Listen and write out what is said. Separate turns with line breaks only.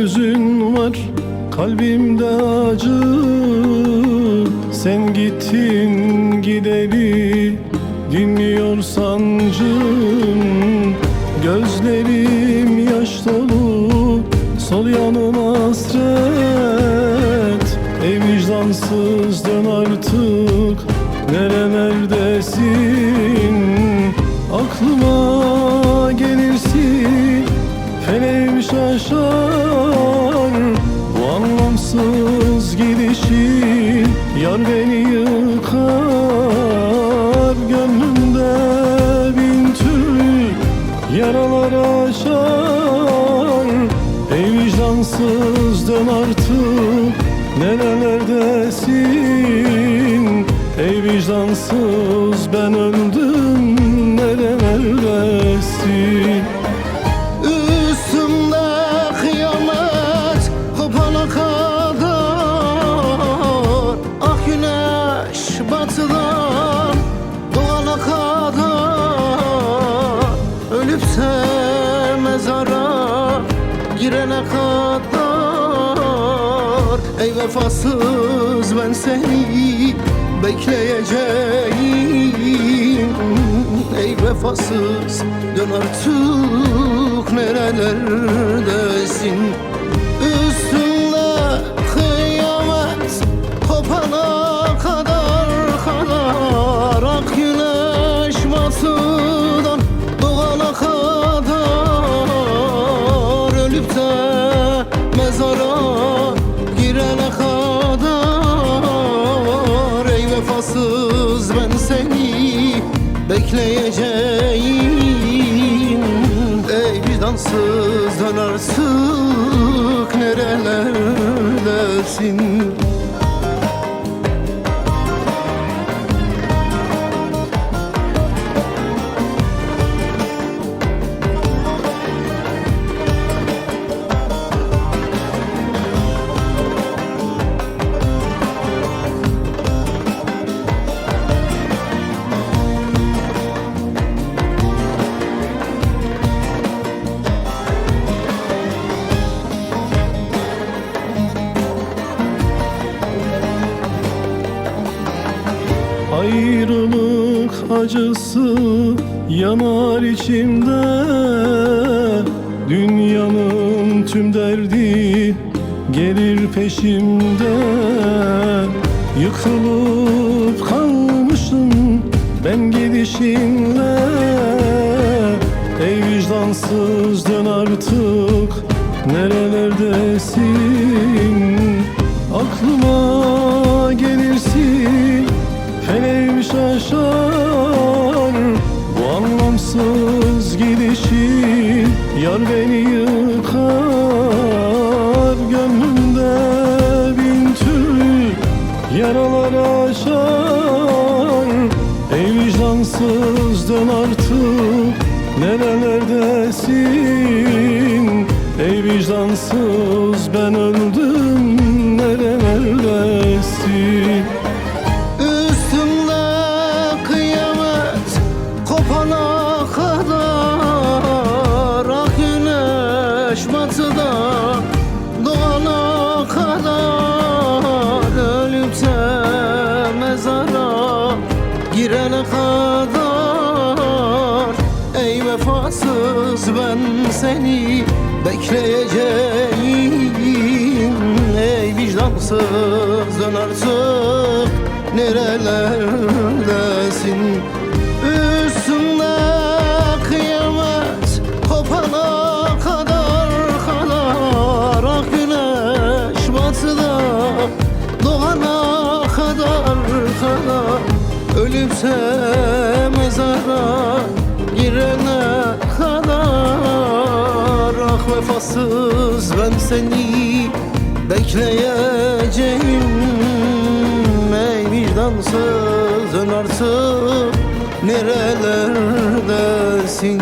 yüzün var, kalbimde acı. Sen gittin gideli, dinmiyor sancım. Gözlerim yaş dolu, sol yanım hasret. Ey vicdansız dön artık, nerelerdesin? Aklıma gelirsin, feleğim şaşar. Bu anlamsız gidişin yar beni yıkar. Gönlümde bin türlü yaralar açar. Ey vicdansız dön artık, nerelerdesin? Ey vicdansız ben öldüm, nerelerdesin?
Üstümde kıyamet kopana kadar, ah güneş batıdan doğana kadar, ölüp de mezara girene kadar. Ey vefasız ben seni bekleyeceğim. Ey vefasız dön artık, nerelerdesin? Üstünde kıyamet kopana kadar kadar, ak güneş batıdan doğana kadar, ölüp de mezara girene kadar. Ey vefasız ben seni bekleyeceğim. Ey vicdansız dön artık, nerelerdesin?
Ayrılık acısı yanar içimde. Dünyanın tüm derdi gelir peşimde. Yıkılıp kalmışım ben gidişinle. Ey vicdansız dön artık, nerelerdesin? Aklıma gelirsin, feleğim şaşar. Bu anlamsız gidişin yar beni yıkar. Gönlümde bin türlü yaralar açar. Ey vicdansız dön artık, nerelerdesin? Ey vicdansız ben öldüm, nerelerdesin?
Batıda doğana kadar, ölüp de mezara girene kadar. Ey vefasız ben seni bekleyeceğim. Ey vicdansız dön artık, nerelerdesin? Üstümde kıyamet kopana kadar kadar, ah güneş batıda doğana kadar kadar, ölüp de mezara girene kadar. Ah vefasız ben seni bekleyeceğim. Ey vicdansız dön artık, nerelerdesin?